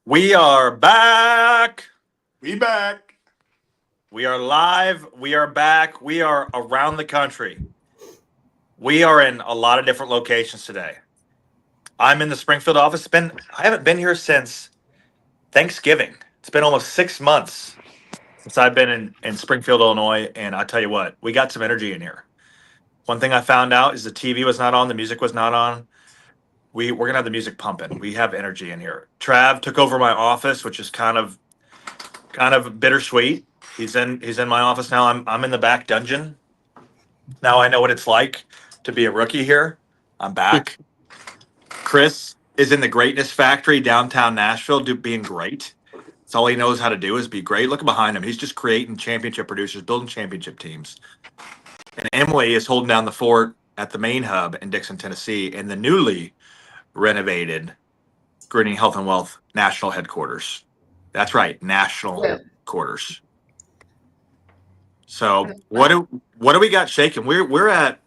We are back. We back. We are live. We are back. We are around the country. We are in a lot of different locations today. I'm in the Springfield office. I haven't been here since Thanksgiving. It's been almost 6 months since I've been in Springfield, Illinois. And I tell you what, we got some energy in here. One thing I found out is the TV was not on, the music was not on. We're gonna have the music pumping. We have energy in here. Trav took over my office, which is kind of bittersweet. He's in my office now. I'm in the back dungeon. Now I know what it's like to be a rookie here. I'm back. Chris is in the greatness factory downtown Nashville, being great. That's all he knows how to do is be great. Look behind him. He's just creating championship producers, building championship teams. And Emily is holding down the fort at the main hub in Dixon, Tennessee, in the newly renovated Greening Health and Wealth National Headquarters. That's right, national quarters. So what do we got shaking? We're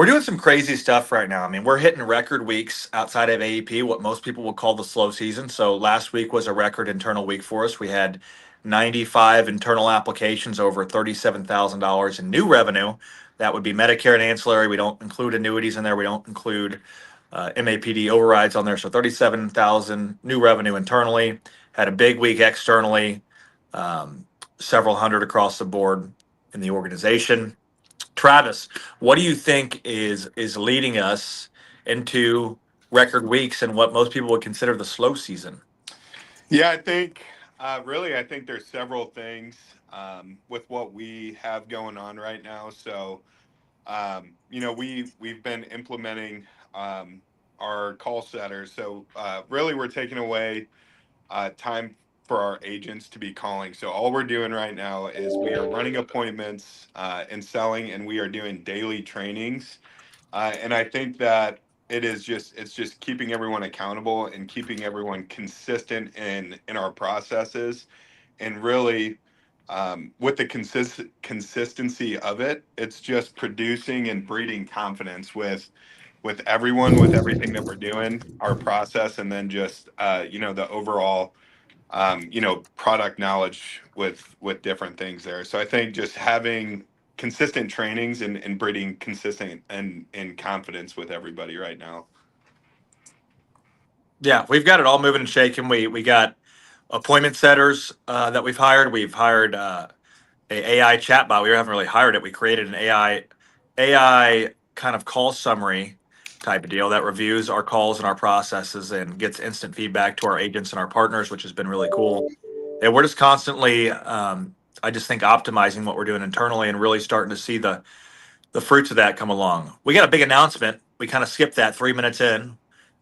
doing some crazy stuff right now. I mean, we're hitting record weeks outside of AEP, what most people would call the slow season. So last week was a record internal week for us. We had 95 internal applications, over $37,000 in new revenue. That would be Medicare and ancillary. We don't include annuities in there. We don't include MAPD overrides on there. So 37,000 new revenue internally. Had a big week externally. Several hundred across the board in the organization. Travis, what do you think is leading us into record weeks and what most people would consider the slow season? Yeah, I think there's several things with what we have going on right now. So, we've been implementing our call centers. So, really, we're taking away time for our agents to be calling. So, all we're doing right now is we are running appointments and selling, and we are doing daily trainings. And I think that it's just keeping everyone accountable and keeping everyone consistent in our processes, and really with the consistency of it, it's just producing and breeding confidence with everyone, with everything that we're doing, our process, and then just the overall product knowledge with different things there. So I think just having consistent trainings and breeding consistent and confidence with everybody right now. Yeah, we've got it all moving and shaking. We got appointment setters that we've hired. We've hired a AI chatbot. We haven't really hired it. We created an AI kind of call summary type of deal that reviews our calls and our processes and gets instant feedback to our agents and our partners, which has been really cool. And we're just constantly, I just think, optimizing what we're doing internally and really starting to see the fruits of that come along. We got a big announcement. We kind of skipped that 3 minutes in.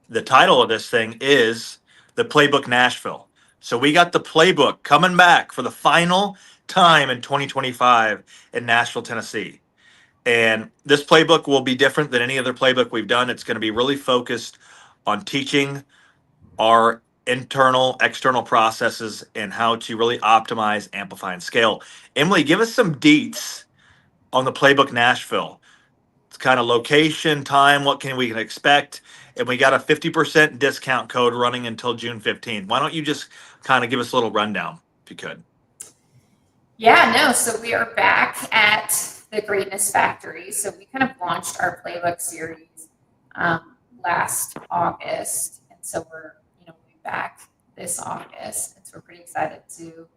The title of this thing is the Playbook Nashville. So we got the playbook coming back for the final time in 2025 in Nashville, Tennessee. And this playbook will be different than any other playbook we've done. It's going to be really focused on teaching our internal, external processes and how to really optimize, amplify, and scale. Emily, give us some deets on the playbook Nashville. It's kind of location, time, what can we can expect, and we got a 50% discount code running until June 15th. Why don't you just kind of give us a little rundown, if you could? Yeah, no. So we are back at the Greatness Factory. So we kind of launched our playbook series last August, and so we'll be back this August, and so we're pretty excited to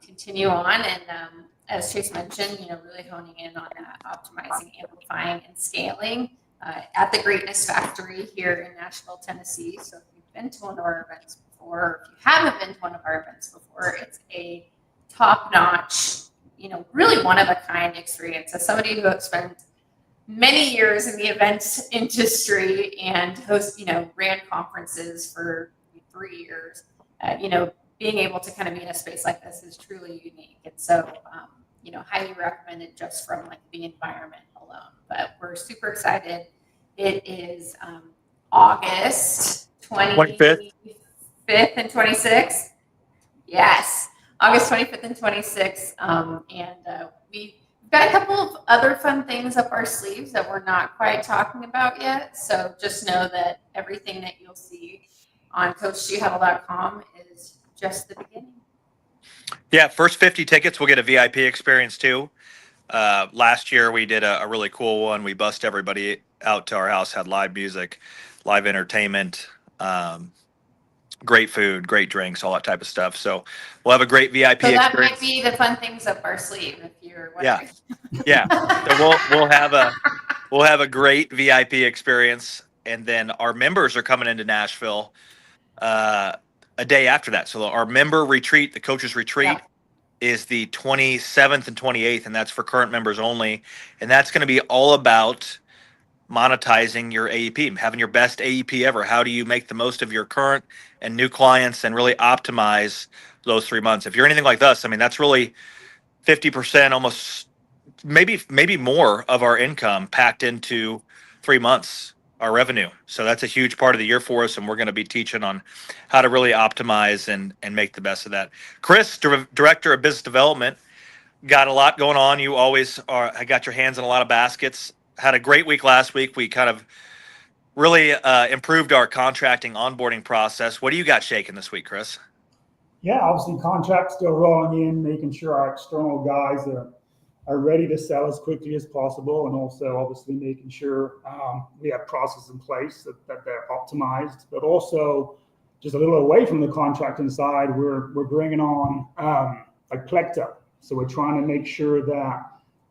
continue on. And as Chase mentioned, really honing in on that optimizing, amplifying, and scaling at the Greatness Factory here in Nashville, Tennessee. So if you've been to one of our events before, or if you haven't been to one of our events before, it's a top-notch, really one-of-a-kind experience. As somebody who has spent many years in the events industry and ran conferences for 3 years, being able to kind of be in a space like this is truly unique. And so, highly recommended just from like the environment alone. But we're super excited. It is August 25th and 26th. Yes. August 25th and 26th. We've got a couple of other fun things up our sleeves that we're not quite talking about yet. So just know that everything that you'll see on coachshoehuddle.com is just the beginning. Yeah, first 50 tickets will get a VIP experience too. Last year we did a really cool one. We bussed everybody out to our house, had live music, live entertainment, great food, great drinks, all that type of stuff. So we'll have a great VIP So that experience. might be the fun things up our sleeve if you're Yeah. wondering. Yeah. So we'll have a great VIP experience, and then our members are coming into Nashville a day after that. So our member retreat, the coaches retreat, Yeah. is the 27th and 28th, and that's for current members only. And that's going to be all about monetizing your AEP, having your best AEP ever. How do you make the most of your current and new clients and really optimize those 3 months? If you're anything like us, I mean, that's really 50%, almost maybe more of our income packed into 3 months, our revenue. So that's a huge part of the year for us, and we're going to be teaching on how to really optimize and make the best of that. Chris, director of business development, got a lot going on. You always are. I got your hands in a lot of baskets. Had a great week last week. We kind of really improved our contracting onboarding process. What do you got shaking this week, Chris? Yeah, obviously contracts still rolling in, making sure our external guys are ready to sell as quickly as possible, and also obviously making sure we have processes in place that they're optimized. But also, just a little away from the contracting side, we're bringing on like Plecta. So we're trying to make sure that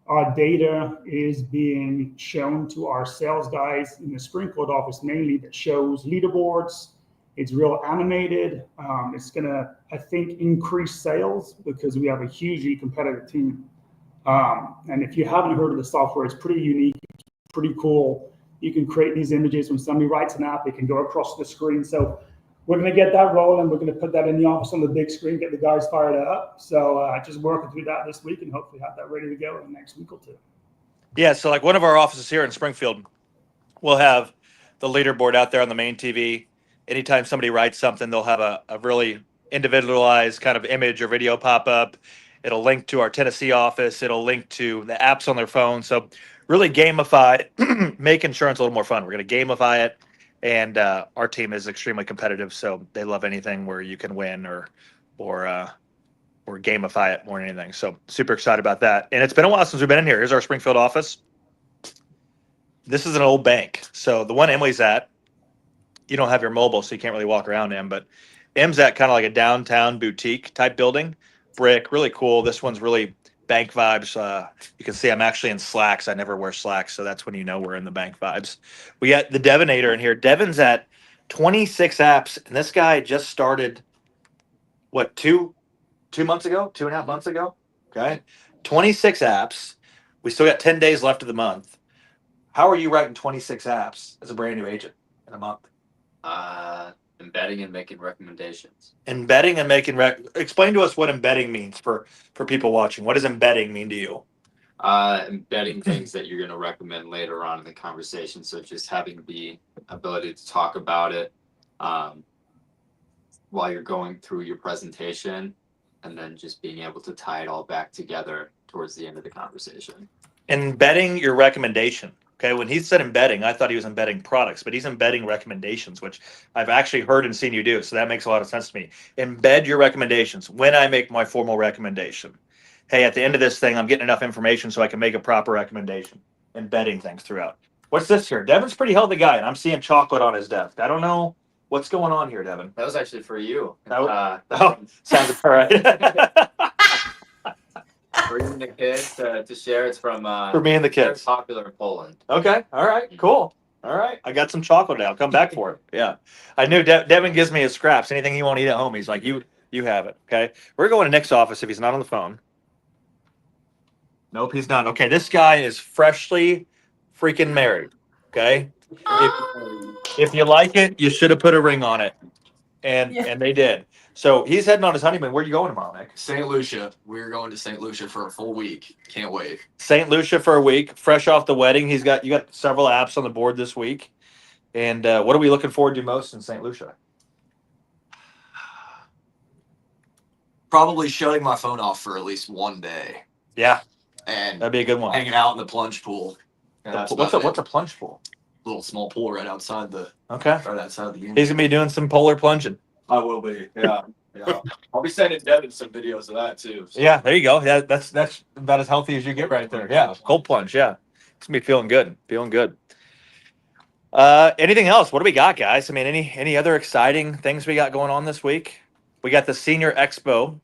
our data is being shown to our sales guys in the Springfield office mainly, that shows leaderboards. It's real animated. It's going to, I think, increase sales because we have a hugely competitive team. And if you haven't heard of the software, it's pretty unique, pretty cool. You can create these images. When somebody writes an app, it can go across the screen. So we're going to get that rolling. We're going to put that in the office on the big screen, get the guys fired up. So just working through that this week and hopefully have that ready to go in the next week or two. Yeah, so like one of our offices here in Springfield, we'll have the leaderboard out there on the main TV. Anytime somebody writes something, they'll have a really individualized kind of image or video pop up. It'll link to our Tennessee office. It'll link to the apps on their phone. So really gamify, make insurance a little more fun. We're going to gamify it. And our team is extremely competitive, so they love anything where you can win or gamify it more than anything. So super excited about that. And it's been a while since we've been in here. Here's our Springfield office. This is an old bank. So the one Emily's at, you don't have your mobile, so you can't really walk around M, but M's at kind of like a downtown boutique type building, brick, really cool. This one's really bank vibes. You can see I'm actually in slacks. I never wear slacks, so that's when you know we're in the bank vibes. We got the Devonator in here. Devin's at 26 apps, and this guy just started, what, 2 months ago, 2.5 months ago? Okay. 26 apps. We still got 10 days left of the month. How are you writing 26 apps as a brand new agent in a month? Embedding and making recommendations. Embedding and making explain to us what embedding means for people watching. What does embedding mean to you? Embedding things that you're going to recommend later on in the conversation. So just having the ability to talk about it while you're going through your presentation, and then just being able to tie it all back together towards the end of the conversation. Embedding your recommendation. Okay, when he said embedding, I thought he was embedding products, but he's embedding recommendations, which I've actually heard and seen you do. So that makes a lot of sense to me. Embed your recommendations. When I make my formal recommendation, hey, at the end of this thing, I'm getting enough information so I can make a proper recommendation. Embedding things throughout. What's this here? Devin's a pretty healthy guy, and I'm seing chocolate on his desk. I don't know what's going on here, Devin. That was actually for you. Sounds all right. For you and the kids to share. It's from For me and the kids. Very popular in Poland. Okay. All right. Cool. All right. I got some chocolate now. I'll come back for it. Yeah. I knew Devin gives me his scraps. Anything he won't eat at home, he's like, you have it. Okay. We're going to Nick's office if he's not on the phone. Nope, he's not. Okay. This guy is freshly freaking married. Okay. If you like it, you should have put a ring on it. And they did. So he's heading on his honeymoon. Where are you going tomorrow, Nick? St. Lucia. We're going to St. Lucia for a full week. Can't wait. St. Lucia for a week, fresh off the wedding. You got several apps on the board this week. And what are we looking forward to most in St. Lucia? Probably shutting my phone off for at least one day. Yeah, And that'd be a good one. hanging out in the plunge pool. And that's What's a about it. plunge pool? little small pool right outside the Okay. right outside the unit. He's gonna be doing some polar plunging. I will be. Yeah. Yeah. I'll be sending Devin some videos of that too. So. Yeah, there you go. Yeah, that's about as healthy as you get right there. Yeah, cold plunge. Yeah, it's gonna be feeling good. Feeling good. Anything else? What do we got, guys? I mean, any other exciting things we got going on this week? We got the Senior Expo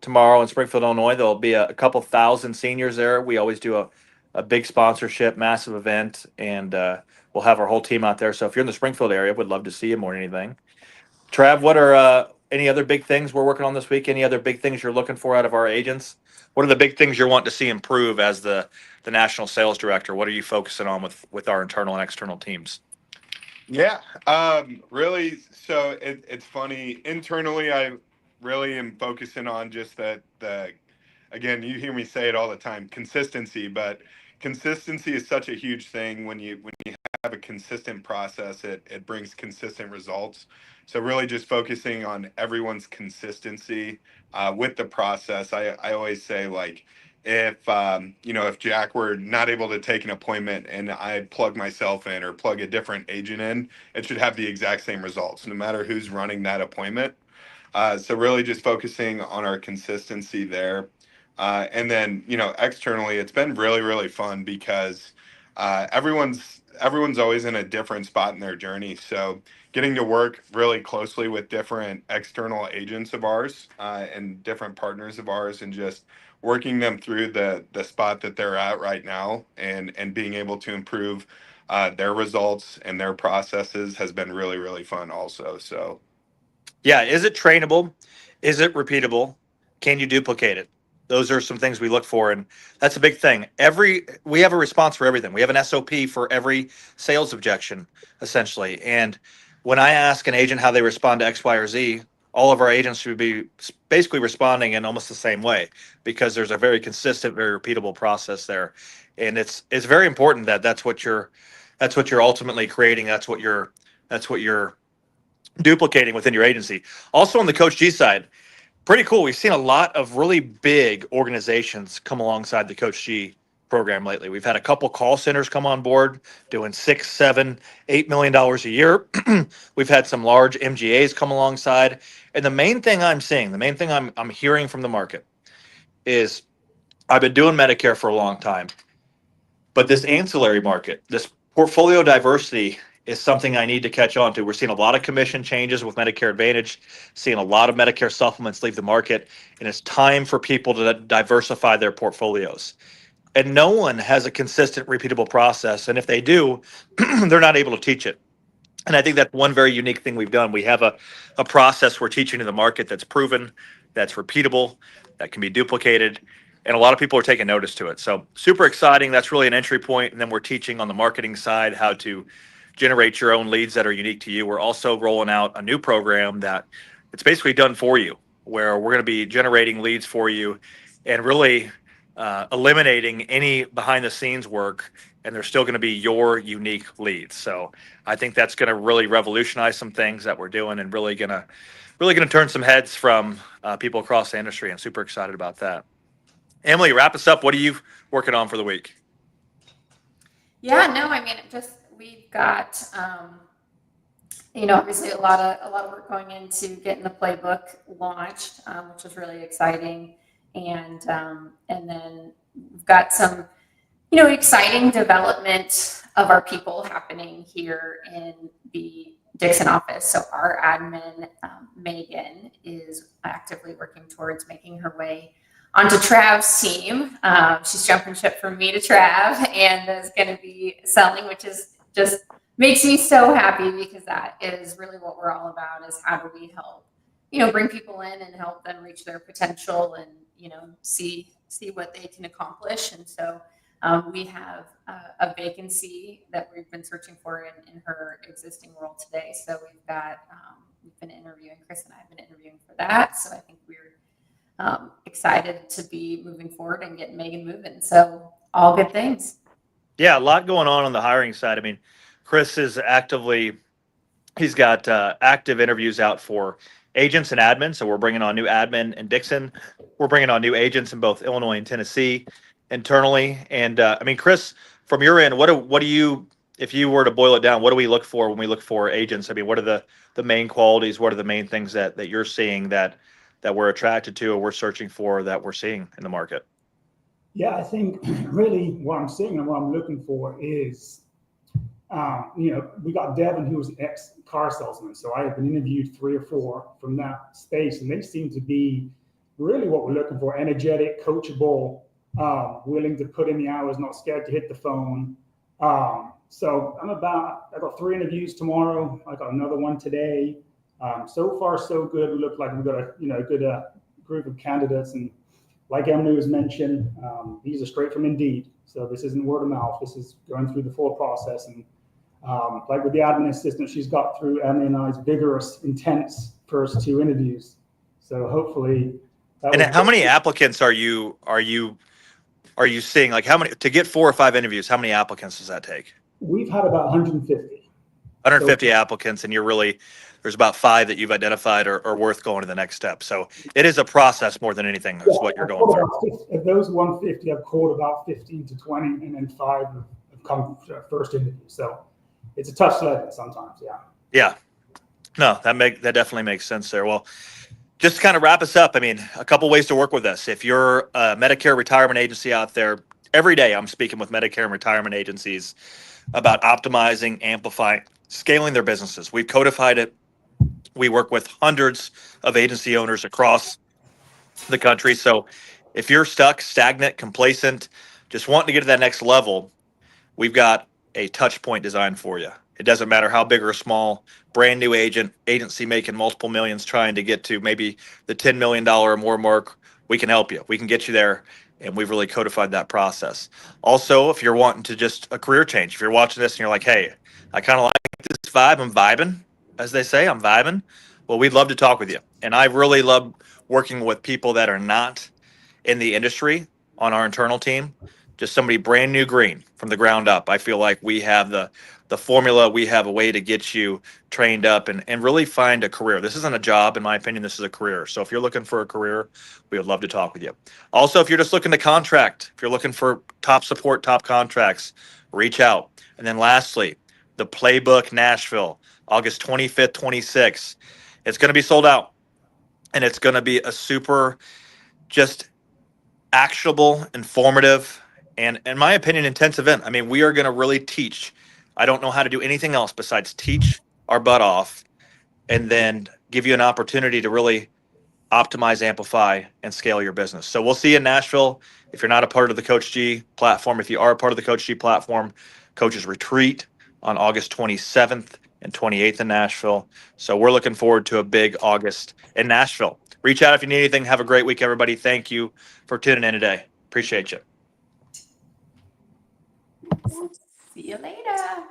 tomorrow in Springfield, Illinois. There'll be a couple thousand seniors there. We always do a big sponsorship, massive event, and we'll have our whole team out there. So if you're in the Springfield area, would love to see you more than anything. Trav, what are any other big things we're working on this week? Any other big things you're looking for out of our agents? What are the big things you're wanting to see improve as the national sales director? What are you focusing on with our internal and external teams? Yeah, really. So it's funny. Internally, I really am focusing on just the again, you hear me say it all the time, consistency. But consistency is such a huge thing. When you have a consistent process, it brings consistent results. So really, just focusing on everyone's consistency with the process. I always say, like, if if Jack were not able to take an appointment and I plug myself in or plug a different agent in, it should have the exact same results, no matter who's running that appointment. So really just focusing on our consistency there. And then, externally, it's been really, really fun because everyone's always in a different spot in their journey. So getting to work really closely with different external agents of ours and different partners of ours, and just working them through the spot that they're at right now, and being able to improve their results and their processes has been really, really fun also. So Yeah, is it trainable? Is it repeatable? Can you duplicate it? Those are some things we look for, and that's a big thing. We have a response for everything. We have an SOP for every sales objection, essentially. And when I ask an agent how they respond to X, Y, or Z, all of our agents should be basically responding in almost the same way, because there's a very consistent, very repeatable process there. And it's very important that that's what you're ultimately creating. That's what you're duplicating within your agency. Also on the Coach G side, pretty cool. We've seen a lot of really big organizations come alongside the Coach G program lately. We've had a couple call centers come on board doing $6, $7, $8 million a year. We've had some large MGAs come alongside. And the main thing I'm hearing from the market is, I've been doing Medicare for a long time, but this ancillary market, this portfolio diversity, is something I need to catch on to. We're seeing a lot of commission changes with Medicare Advantage, seeing a lot of Medicare supplements leave the market, and it's time for people to diversify their portfolios. And no one has a consistent, repeatable process. And if they do, they're not able to teach it. And I think that's one very unique thing we've done. We have a process we're teaching in the market that's proven, that's repeatable, that can be duplicated. And a lot of people are taking notice to it. So super exciting. That's really an entry point. And then we're teaching on the marketing side how to generate your own leads that are unique to you. We're also rolling out a new program that it's basically done for you, where we're going to be generating leads for you and really eliminating any behind the scenes work. And they're still going to be your unique leads. So I think that's going to really revolutionize some things that we're doing, and really going to turn some heads from people across the industry. I'm super excited about that. Emily, wrap us up. What are you working on for the week? Yeah, no, I mean, we've got, obviously a lot of work going into getting the playbook launched, which is really exciting, and then we've got some, exciting development of our people happening here in the Dixon office. So our admin, Megan, is actively working towards making her way onto Trav's team. She's jumping ship from me to Trav, and is going to be selling, which is just makes me so happy, because that is really what we're all about, is how do we help, bring people in and help them reach their potential, and, see what they can accomplish. And so we have a vacancy that we've been searching for in her existing role today. So we've been interviewing, Chris and I have been interviewing for that. So I think we're excited to be moving forward and getting Megan moving. So all good things. Yeah, a lot going on the hiring side. I mean, Chris is he's got active interviews out for agents and admin. So we're bringing on new admin in Dixon. We're bringing on new agents in both Illinois and Tennessee internally. And I mean, Chris, from your end, what do you if you were to boil it down, what do we look for when we look for agents? I mean, what are the main qualities? What are the main things that you're seeing that we're attracted to or we're searching for that we're seeing in the market? Yeah, I think really what I'm seeing and what I'm looking for is, we got Devin, who was an ex-car salesman. So I have been interviewed 3 or 4 from that space, and they seem to be really what we're looking for: energetic, coachable, willing to put in the hours, not scared to hit the phone. So I got 3 interviews tomorrow. I got another one today. So far, so good. We look like we've got a good group of candidates, and like Emily was mentioned, these are straight from Indeed. So this isn't word of mouth. This is going through the full process. And like with the admin assistant, she's got through Emily and I's vigorous, intense first 2 interviews. So hopefully. And how many applicants are you seeing? Like, how many to get 4 or 5 interviews? How many applicants does that take? We've had about 150. 150 applicants, and there's about 5 that you've identified are worth going to the next step. So it is a process more than anything. Is what you're going through. Of those 150, I've called about 15 to 20, and then 5 have come to first interview. So it's a tough sledding sometimes. Yeah. Yeah. No, that definitely makes sense there. Well, just to kind of wrap us up, I mean, a couple ways to work with us. If you're a Medicare retirement agency out there, every day I'm speaking with Medicare and retirement agencies about optimizing, amplifying, scaling their businesses. We've codified it. We work with hundreds of agency owners across the country. So if you're stuck, stagnant, complacent, just wanting to get to that next level, we've got a touch point designed for you. It doesn't matter how big or small, brand new agency making multiple millions, trying to get to maybe the $10 million or more mark. We can help you. We can get you there. And we've really codified that process. Also, if you're wanting to just a career change, if you're watching this and you're like, hey, I kind of like this vibe, I'm vibing, as they say, I'm vibing. Well, we'd love to talk with you. And I really love working with people that are not in the industry on our internal team, just somebody brand new green from the ground up. I feel like we have the formula. We have a way to get you trained up and really find a career. This isn't a job, in my opinion. This is a career. So if you're looking for a career, we would love to talk with you. Also, if you're just looking to contract, if you're looking for top support, top contracts, reach out. And then lastly, the Playbook Nashville, August 25th, 26th. It's going to be sold out. And it's going to be a super just actionable, informative, and in my opinion, intense event. I mean, we are going to really teach. I don't know how to do anything else besides teach our butt off and then give you an opportunity to really optimize, amplify, and scale your business. So we'll see you in Nashville. If you're not a part of the Coach G platform, if you are a part of the Coach G platform, Coaches Retreat on August 27th and 28th in Nashville. So we're looking forward to a big August in Nashville. Reach out if you need anything. Have a great week, everybody. Thank you for tuning in today. Appreciate you. See you later.